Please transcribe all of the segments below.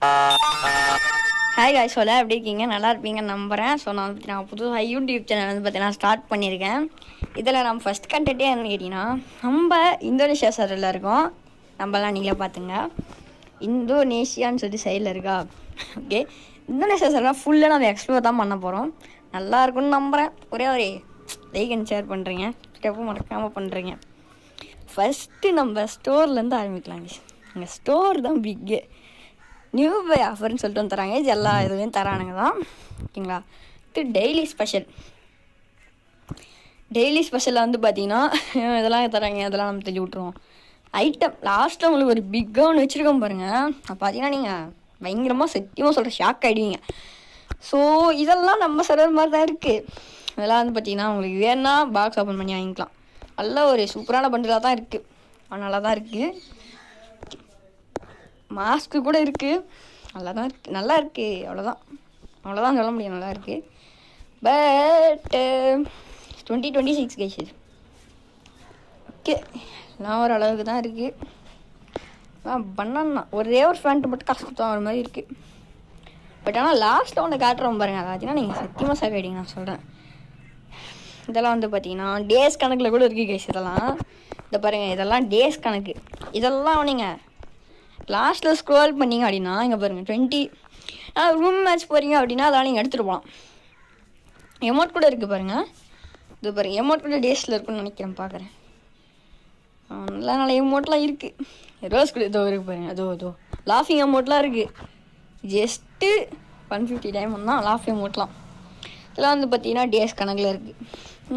Hi guys, சொல்ல எப்படி இருக்கீங்க? நல்லா இருப்பீங்கன்னு நம்புகிறேன். ஸோ நான் புதுசாக யூடியூப் சேனல் வந்து பார்த்தீங்கன்னா ஸ்டார்ட் பண்ணியிருக்கேன். இதில் நம்ம ஃபஸ்ட் கண்டென்ட்டே என்னன்னு கேட்டிங்கன்னா, நம்ம இந்தோனேஷியா சைடில் இருக்கோம். நம்மலாம் நீங்களே பார்த்துங்க. இந்தோனேஷியான்னு சொல்லி சைடில் இருக்கா. ஓகே, இந்தோனேஷியா சைடெலாம் ஃபுல்லாக நம்ம எக்ஸ்ப்ளோர் தான் பண்ண போகிறோம். நல்லா இருக்குன்னு நம்புகிறேன். ஒரே லைக் அண்ட் ஷேர் பண்ணுறீங்க, ஸ்டெப்பும் மறக்காமல் பண்ணுறீங்க. ஃபஸ்ட்டு நம்ம ஸ்டோர்லேருந்து ஆரம்பிக்கலாம். எங்கள் ஸ்டோர் தான் பிக்கு. நியூ பை ஆஃபர்னு சொல்லிட்டு வந்து தராங்க. இது எல்லா இதுலேயும் தரானுங்க தான். ஓகேங்களா? இது டெய்லி ஸ்பெஷலில் வந்து பார்த்தீங்கன்னா இதெல்லாம் தராங்க. அதெல்லாம் நம்ம தெளி விட்ருவோம். ஐட்டம் லாஸ்ட்டில் உங்களுக்கு ஒரு பிக்காக ஒன்று வச்சுருக்கோம் பாருங்கள். பார்த்தீங்கன்னா நீங்கள் பயங்கரமாக சத்தியமாக சொல்கிற ஷாக் ஆகிடுவீங்க. ஸோ இதெல்லாம் நம்ம சர்வர் மாதிரி தான் இருக்குது. இதெல்லாம் வந்து பார்த்தீங்கன்னா உங்களுக்கு வேணா பாக்ஸ் ஓப்பன் பண்ணி வாங்கிக்கலாம். நல்ல ஒரு சூப்பரான பண்டிலாக தான் இருக்குது. நல்லா தான் இருக்குது. மாஸ்க்கு கூட இருக்குது. நல்லா இருக்குது. அவ்வளோதான் சொல்ல முடியும். நல்லா இருக்குது. But 2026 guys. ஓகே, எல்லாம் ஒரு அளவுக்கு தான் இருக்குது. பண்ணா ஒரே ஒரு ஃபேண்ட்டு மட்டும் காசு கொடுத்தா ஒரு மாதிரி இருக்குது. பட் ஆனால் லாஸ்ட்டில் ஒன்று காட்டுறோம் பாருங்கள். அது பார்த்தீங்கன்னா நீங்கள் சத்தியமாக சாப்பிடுங்க. நான் சொல்கிறேன், இதெல்லாம் வந்து பார்த்தீங்கன்னா டேஸ் கணக்கில் கூட இருக்குது கைஸ். இதெல்லாம் இந்த பாருங்கள், இதெல்லாம் டேஸ் கணக்கு. இதெல்லாம் நீங்கள் லாஸ்ட்டில் ஸ்க்ரோல் பண்ணிங்க அப்படின்னா இங்கே பாருங்கள் 20 ரூம் மேட்ச் போகிறீங்க அப்படின்னா அதெல்லாம் நீங்கள் எடுத்துகிட்டு போகலாம். எமௌண்ட் கூட இருக்குது பாருங்கள். இது பாருங்கள், எமௌண்ட் கூட டேஸில் இருக்குன்னு நினைக்கிறேன். பார்க்குறேன், நல்ல எமௌண்ட்லாம் இருக்குது. ரோஸ் கூட இதோ இருக்குது பாருங்கள். அதோ லாஃபிங் எமௌண்ட்லாம் இருக்குது. ஜஸ்ட்டு 150 டைமண்ட் தான் லாஃபிங் எமௌண்ட்லாம். இதெல்லாம் வந்து பார்த்தீங்கன்னா டேஸ் கணக்கில் இருக்குது.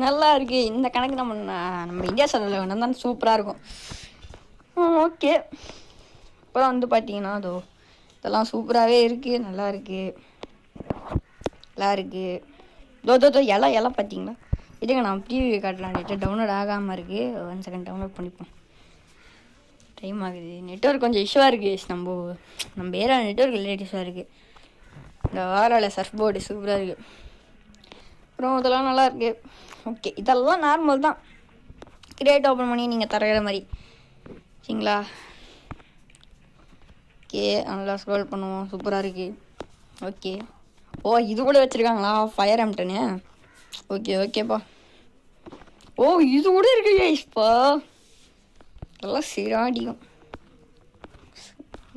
நல்லா இருக்குது. இந்த கணக்கு நம்ம இந்தியா சைடில் வேணும் தான் சூப்பராக இருக்கும். ஓகே, இப்போ வந்து பார்த்தீங்கன்னா இதெல்லாம் சூப்பராகவே இருக்குது. நல்லா இருக்குது. இலை பார்த்தீங்களா? இதுங்க நான் ப்ரீவியூ காட்டலான்ட்டு டவுன்லோட் ஆகாமல் இருக்குது. 1 செகண்ட் டவுன்லோட் பண்ணிப்போம். டைம் ஆகுது. நெட்ஒர்க் கொஞ்சம் இஷ்யூவாக இருக்குது. நம்ம ஏரியா நெட்ஒர்க் லேட் இஷ்யூவாக இருக்குது. இந்த வாராவில் சர்ஃப் போர்டு சூப்பராக இருக்குது. அப்புறம் இதெல்லாம் நல்லா இருக்குது. ஓகே, இதெல்லாம் நார்மல் தான். கிரியேட் ஓப்பன் பண்ணி நீங்கள் தரகிற மாதிரி. சரிங்களா? ஓகே, நல்லா ஸ்க்ரோல் பண்ணுவோம். சூப்பராக இருக்குது. ஓகே, இது கூட வச்சுருக்காங்களா ஃபயர் எம்டனு? ஓகேப்பா. இது கூட இருக்கு கைஸ்ப்பா. இதெல்லாம் சிராடியும்.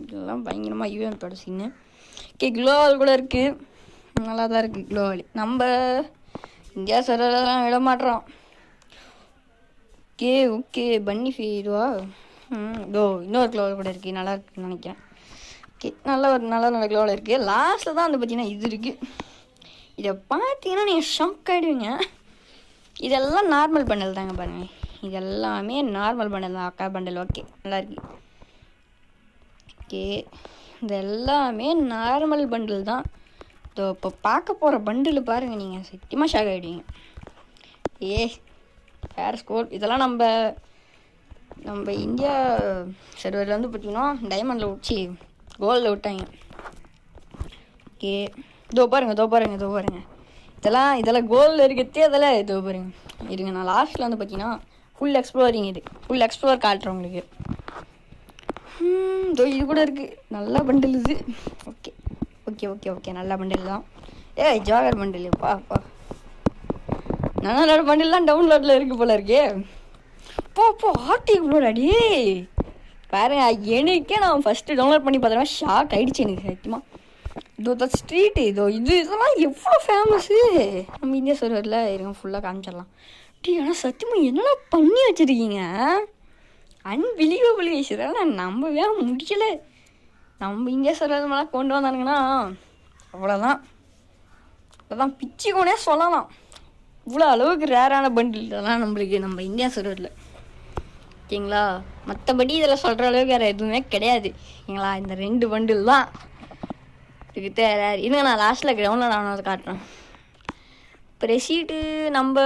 இதெல்லாம் பயங்கரமாக யூஎன்போட சீனு. ஓகே, க்ளோவால் கூட இருக்குது. நல்லா தான் இருக்குது க்ளோவால். நம்ம இந்தியா சர்வரெல்லாம் விட மாட்டோம். ஓகே பன்னி இதுவா? இன்னொரு க்ளோவால் கூட இருக்குது. நல்லா இருக்குன்னு நினைக்கிறேன். ஓகே, நல்ல க்ளோவில் இருக்குது. லாஸ்ட்டில் தான் வந்து பார்த்தீங்கன்னா இது இருக்குது. இதை பார்த்தீங்கன்னா நீங்கள் ஷாக் ஆகிடுவீங்க. இதெல்லாம் நார்மல் பண்டல் தாங்க பாருங்கள். இது எல்லாமே நார்மல் பண்டல் தான். அக்கா பண்டல். ஓகே, நல்லா இருக்கு. ஓகே, இது எல்லாமே நார்மல் பண்டில் தான். இப்போ பார்க்க போகிற பண்டில் பாருங்கள், நீங்கள் சத்தியமாக ஷாக் ஆகிடுவீங்க. வேறு ஸ்கோர். இதெல்லாம் நம்ம இந்தியா சர்வரில் வந்து பார்த்திங்கன்னா டைமண்டில் உச்சி கோல்டில் விட்டாங்க. ஓகே, இதோ பாருங்க. இதெல்லாம் கோல்டில் இருக்கிறதே அதெல்லாம் இதோ பாருங்க. இருங்க, நான் லாஸ்ட்டில் வந்து பார்த்தீங்கன்னா ஃபுல் எக்ஸ்ப்ளோர் காட்டுறேன் உங்களுக்கு. இது கூட இருக்குது. நல்ல பண்டில் இது. ஓகே நல்ல பண்டில் தான். ஜாகர் பண்டில். பா நல்ல பண்டில் தான் டவுன்லோடில் இருக்குது போல இருக்கே. போ ஆர்டி இவ்வளோ அடி பாருங்க. எனக்கே நான் ஃபஸ்ட்டு டவுன்லோட் பண்ணி பார்த்தேன். ஷாக் ஆகிடுச்சு எனக்கு சத்தியமாக. ஸ்ட்ரீட்டு இதெல்லாம் எவ்வளோ ஃபேமஸ்ஸு நம்ம இந்தியா சர்வரில் இருங்க. ஃபுல்லாக காமிச்சிடலாம். ஆனால் சத்தியமாக என்னெல்லாம் பண்ணி வச்சுருக்கீங்க. அன்பிலீவபிள். இதெல்லாம் நான் நம்பவே முடியலை. நம்ம இந்தியா சர்வர் மேலே கொண்டு வந்தானுங்கன்னா அவ்வளோதான் பிச்சுக்கோனே சொல்லலாம். இவ்வளோ அளவுக்கு ரேரான பண்டில் இதெல்லாம் நம்மளுக்கு நம்ம இந்தியா சர்வரில். ஓகேங்களா? மற்றபடி இதில் சொல்கிற அளவுக்கு வேறு எதுவுமே கிடையாது. ஓகேங்களா? இந்த 2 பண்டில் தான் இதுக்கு ரேர். இதுங்க நான் லாஸ்ட்டில் டவுன்லோட் ஆனதை காட்டுறேன். இப்போ ரெசீட்டு நம்ம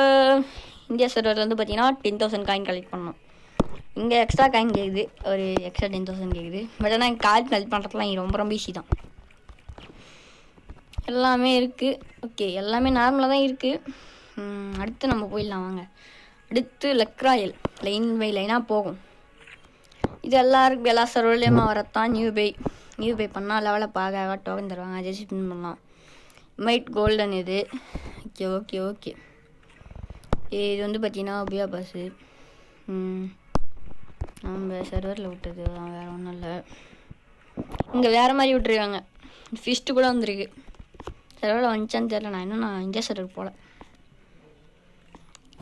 இந்தியா சர்வரில் வந்து பார்த்தீங்கன்னா 10,000 காயின் கலெக்ட் பண்ணோம். இங்கே எக்ஸ்ட்ரா காயின் கேட்குது. ஒரு எக்ஸ்ட்ரா 10,000 கேட்குது. பட் ஆனால் காயின் கலெக்ட் பண்ணுறதுலாம் ரொம்ப ஈஸி தான். எல்லாமே இருக்குது. ஓகே, எல்லாமே நார்மலாக தான் இருக்குது. அடுத்து நம்ம போயிடலாம் வாங்க. அடுத்து லக்ராயல் லைன் பை லைனாக போகும். இது எல்லாருக்கும் எல்லா சர்வர்லேயுமா வரத்தான் நியூ பை யூபிஐ பண்ணால் லெவலில் பார்க்க டோக்கன் தருவாங்க, அதை ஸ்பின் பண்ணலாம். மைட் கோல்டன் இது. Okay okay okay. இது வந்து பார்த்தீங்கன்னா பியா பாஸு நம்ம சர்வரில் விட்டது தான், வேறு ஒன்றும் இல்லை. இங்கே வேறு மாதிரி விட்டுருக்காங்க. ஃபிஸ்ட்டு கூட வந்துருக்கு. சர்வரில் வந்துச்சான்னு தெரில, நான் இந்தியா சர்வர் போகல.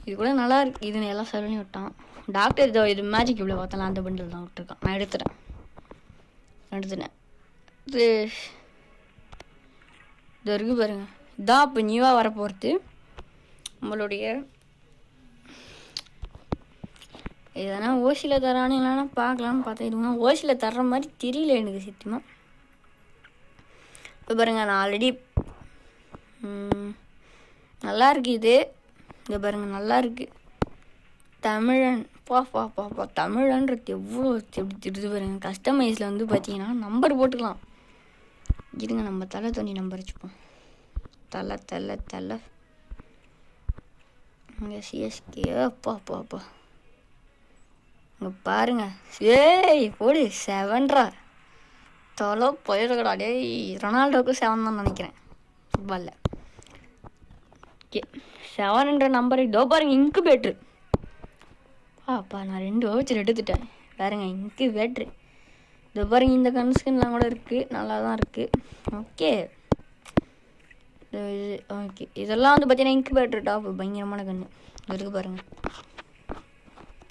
இது கூட நல்லா இருக்கு. இது எல்லா சர்வரையும் விட்டான். டாக்டர் இது மேஜிக் இவ்வளோ பார்த்தலாம், அந்த பண்டில் தான் விட்டுருக்கான். நான் எடுத்துட்டேன். இது இருக்கு பாருங்க. இதான் இப்போ நியூவாக வரப்போகிறது நம்மளுடைய. எதனா ஓசியில் தரானு இல்லைன்னா பார்க்கலான்னு பார்த்தேன். இதுனா ஓசியில் தர்ற மாதிரி தெரியல எனக்கு சத்தியமாக. இப்போ பாருங்க, நான் ஆல்ரெடி நல்லா இருக்கு இது. இங்கே பாருங்க, நல்லா இருக்கு. தமிழன் பாப்பா தமிழன்றது எவ்வளோ எப்படி திடுது பாருங்க. கஸ்டமைஸில் வந்து பார்த்தீங்கன்னா நம்பர் போட்டுக்கலாம். இருங்க, நம்ம தலை தோண்டி நம்பர் வச்சுப்போம். தலை இங்கே சிஎஸ்கே. அப்பா இங்கே பாருங்க. ஏய் போடு 7 தொலை போயிடக்கூடா. டேய் ரொனால்டோவுக்கு 7 தான் நினைக்கிறேன் ஃபுட்பாலில். Okay 7 number. இதோ பாருங்க, இன்குபேட்ரு. அப்பா நான் 2 வவுச்சர் எடுத்துட்டேன் பாருங்க. இன்குபேட்ரு இதோ பாருங்க. இந்த கன்ஸ்கின்லாம் கூட இருக்குது, நல்லா தான் இருக்குது. Okay okay. இதெல்லாம் வந்து பார்த்தீங்கன்னா இன்குபேட்ரு டாப் பயங்கரமான கன்று இருக்குது பாருங்க.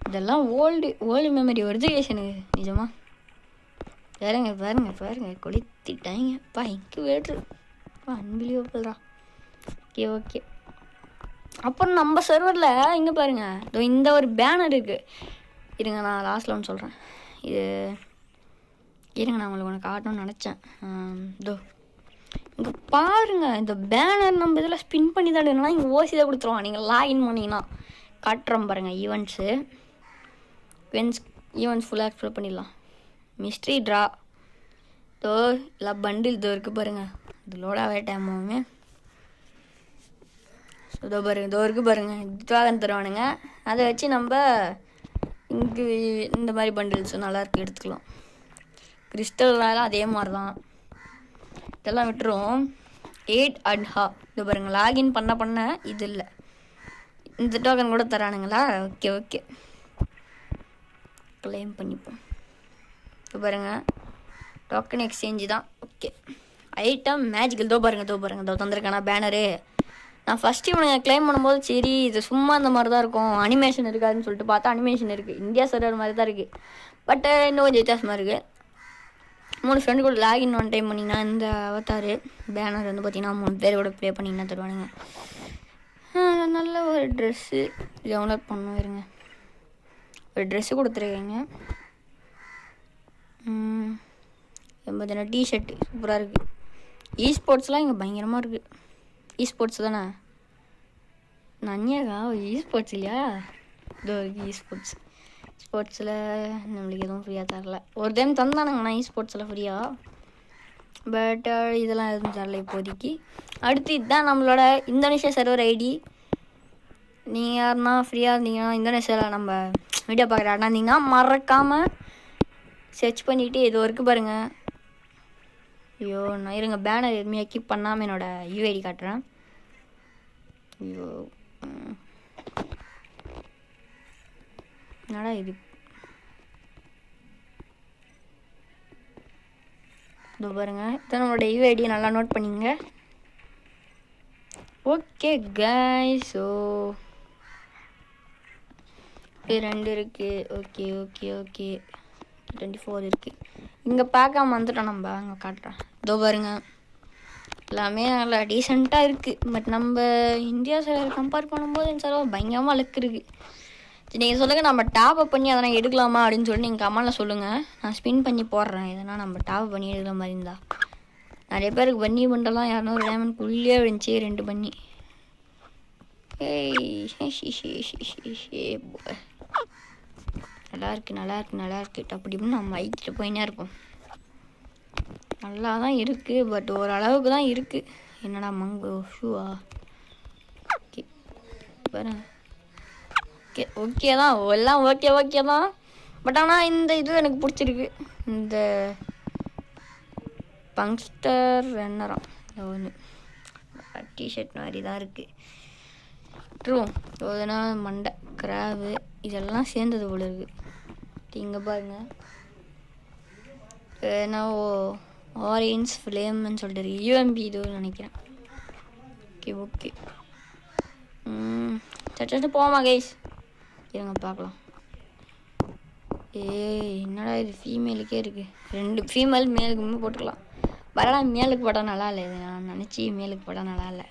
இதெல்லாம் ஓல்டு மெமரி வருது எனக்கு நிஜமா. பாருங்க கொளுத்திட்டாங்க. இன்குபேட்ரு அன்பிலியபிள்ரா. ஓகே. அப்புறம் நம்ம சர்வரில் இங்கே பாருங்கள், இதோ இந்த ஒரு பேனர் இருக்குது. இருங்க, நான் லாஸ்ட்டில் ஒன்று சொல்கிறேன். இருங்க, நான் உங்களுக்கு ஒன்று காட்டணும்னு நினச்சேன். இதோ இங்கே பாருங்கள், இந்த பேனர் நம்ம இதில் ஸ்பின் பண்ணி தான் எடுக்கணும்னா இங்கே ஓசி தான் கொடுத்துருவான். நீங்கள் லாகின் பண்ணிங்கன்னா காட்டுறோம் பாருங்கள். ஈவெண்ட்ஸ் ஃபுல்லாக எக்ஸ்ப்ளோர் பண்ணிடலாம். மிஸ்ட்ரி ட்ரா இதோ இல்லை பண்டில் இதோ இருக்குது பாருங்கள். இது லோடாகவே டைம் ஆகுமே. இதோ பாருங்க, இதோ இருக்குது பாருங்கள். இதுவாக தருவானுங்க. அதை வச்சு நம்ம இங்கே இந்த மாதிரி பண்டில்ஸும் நல்லாயிருக்கு எடுத்துக்கலாம். கிறிஸ்டல்னால அதே மாதிரி தான். இதெல்லாம் விட்டுரும். 8 அட்ஹா இதோ பாருங்கள். லாகின் பண்ண இது இல்லை. இந்த டோக்கன் கூட தரானுங்களா? ஓகே கிளைம் பண்ணிப்போம். இதோ பாருங்கள், டோக்கன் எக்ஸ்சேஞ்சு தான். Okay item magical. இதோ பாருங்க இதோ தந்திருக்கானா பேனரு. நான் ஃபஸ்ட்டு இவனை கிளைம் பண்ணும்போது சரி இது சும்மா இந்த மாதிரி தான் இருக்கும், அனிமேஷன் இருக்காதுன்னு சொல்லிட்டு பார்த்தா அனிமேஷன் இருக்குது. இந்தியா சர்வர் மாதிரி தான் இருக்குது, பட் இன்னும் கொஞ்சம் வித்தியாசமாக இருக்குது. 3 ஃப்ரெண்டு கூட லாகின் 1 டைம் பண்ணிங்கன்னா இந்த அவதார் பேனர் வந்து பார்த்திங்கன்னா 3 பேர் கூட ப்ளே பண்ணிங்கன்னா தருவானுங்க. நல்ல ஒரு ட்ரெஸ்ஸு டவுன்லோட் பண்ணணும். இருங்க, ஒரு ட்ரெஸ்ஸு கொடுத்துருக்கேங்க. 80 டிஷர்ட்டு சூப்பராக இருக்குது. ஸ்போர்ட்ஸ்லாம் இங்கே பயங்கரமாக இருக்குது. ஸ்போர்ட்ஸ் தானே நன்னியாகா? ஸ்போர்ட்ஸ் இல்லையா? இதோ ஸ்போர்ட்ஸில் நம்மளுக்கு எதுவும் ஃப்ரீயாக தரல. ஒரு டைம் தந்தானுங்கண்ணா ஸ்போர்ட்ஸில் ஃப்ரீயாக, பட் இதெல்லாம் எதுவும் தரல இப்போதைக்கு. அடுத்து இதுதான் நம்மளோட இந்தோனேஷியா சர்வர் ஐடி. நீங்கள் யாருன்னா ஃப்ரீயாக இருந்தீங்கன்னா இந்தோனேஷியாவில் நம்ம வீடியோ பார்க்குற ஆடா இருந்தீங்கன்னா மறக்காமல் சர்ச் பண்ணிவிட்டு ஏதோ இருக்குது பாருங்கள். ஐயோ நான் இருங்க, பேனர் எதுவுமே கீப் பண்ணாமல் என்னோடய யூஐடி காட்டுறேன். ஐயோ என்னடா இது? இதோ பாருங்க, இதான் நம்மளோட யூஐடியை நல்லா நோட் பண்ணிங்க. ஓகே கைஸ், ஸோ 2 இருக்குது. ஓகே 24 இருக்குது. இங்கே பார்க்காம வந்துட்டோம் நம்ம. அங்கே காட்டுறேன். இதோ பாருங்க, எல்லாமே நல்லா டீசெண்டாக இருக்குது. பட் நம்ம இந்தியா சர்வர் கம்பேர் பண்ணும்போது இந்த சர்வர் பயங்கரமாக அழுக்கு இருக்குது. சரி நீங்கள் சொல்லுங்கள், நம்ம டாப் அப் பண்ணி அதெல்லாம் எடுக்கலாமா அப்படின்னு சொல்லிட்டு நீங்கள் கமெண்டில் சொல்லுங்கள். நான் ஸ்பின் பண்ணி போடுறேன். எதனா நம்ம டாப் அப் பண்ணி எடுக்கிற மாதிரி இருந்தால். நிறைய பேருக்கு பன்னி பண்டெல்லாம் 200 டைமண்ட் குள்ளே விழுந்துச்சு 2 பண்ணி. நல்லா இருக்கு. அப்படி நம்ம ஐக்கிட்டு போயினே இருப்போம். நல்லா தான் இருக்குது, பட் ஓரளவுக்கு தான் இருக்குது. என்னடா மங்கோ ஷூவா? ஓகே பாருங்க. ஓகே தான், எல்லாம் ஓகே தான். பட் ஆனால் இந்த இது எனக்கு பிடிச்சிருக்கு. இந்த பங்ஸ்டர் ரன்னராம் ஒன்று டிஷர்ட் மாதிரி தான் இருக்குது. ட்ரூ எதுனா மண்டை கிராவு இதெல்லாம் சேர்ந்தது போல இருக்குது. இங்கே பாருங்கள் ஏன்னா ஆரேஞ்ச் ஃப்ளேம்னு சொல்லிட்டு இருக்கு. யூஎம்பி இதுன்னு நினைக்கிறேன். ஓகே ஓகே சட்டு போமா கைஸ். இருங்க பார்க்கலாம். என்னடா இது ஃபீமேலுக்கே இருக்குது. 2 ஃபீமேல் மேலுக்குமே போட்டுக்கலாம். பரவாயில்ல மேலுக்கு போட்டால் நல்லா இல்லை. இது நான் நினச்சி மேலுக்கு போட்டால் நல்லா இல்லை.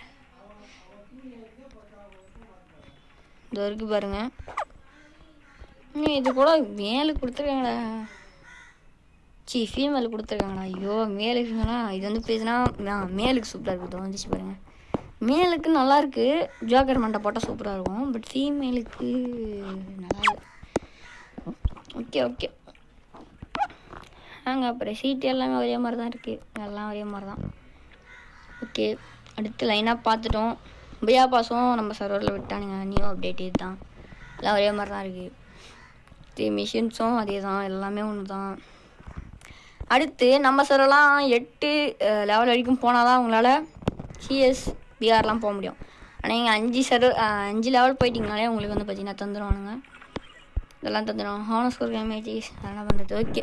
இது வரைக்கும் பாருங்க. இது கூட மேலுக்கு கொடுத்துருக்காங்கடா. ஃபீமேல் கொடுத்துருக்காங்கடா. ஐயோ மேலுக்குங்களா இது வந்து பேசுனா மேலுக்கு சூப்பராக இருக்குது. வந்துச்சு பாருங்கள். மேலுக்கு நல்லாயிருக்கு. ஜோக்கர் மண்டை போட்டால் சூப்பராக இருக்கும். பட் ஃபீமேலுக்கு நல்லா இல்லை. ஓகே ஓகே அப்புறம் சீட்டு எல்லாமே ஒரே மாதிரி தான் இருக்குது. எல்லாம் ஒரே மாதிரி தான். ஓகே அடுத்து லைனாக பார்த்துட்டோம். பியா பாஸும் நம்ம சர்வரில் விட்டானுங்க. நியூ அப்டேட் இது தான். எல்லாம் ஒரே மாதிரி தான் இருக்குது. மிஷின்ஸும் அதே தான். எல்லாமே ஒன்று தான். அடுத்து நம்ம சர்வரெலாம் 8 லெவல் வரைக்கும் போனால் தான் உங்களால் சிஎஸ் பிஆர்லாம் போக முடியும். ஆனால் நீங்கள் 5 லெவல் போயிட்டீங்கனாலே உங்களுக்கு வந்து பார்த்தீங்கன்னா தந்துடுவானுங்க. இதெல்லாம் தந்துடும். ஹானஸ்கோர் கேமேஜிஸ் அதெல்லாம் பண்ணுறது. ஓகே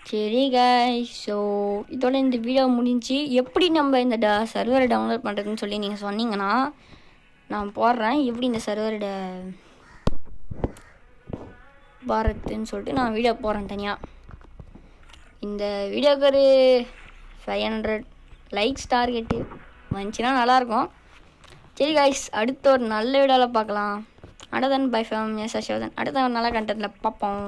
சரி காய்ஸ். ஸோ இதோட இந்த வீடியோ முடிஞ்சு. எப்படி நம்ம இந்த சர்வரை டவுன்லோட் பண்ணுறதுன்னு சொல்லி நீங்கள் சொன்னீங்கன்னா நான் போடுறேன். எப்படி இந்த சர்வரோட பாரத்துன்னு சொல்லிட்டு நான் வீடியோ போடுறேன் தனியாக. இந்த வீடியோக்கு ஒரு 500 லைக்ஸ் டார்கெட்டு வந்துச்சுன்னா நல்லாயிருக்கும். சரி காய்ஸ் அடுத்த ஒரு நல்ல வீடியோவில் பார்க்கலாம். அடுத்த பை ஃபேம் எஸ் அசோதன். அடுத்த ஒரு நல்ல கண்டென்ட்டில் பார்ப்போம்.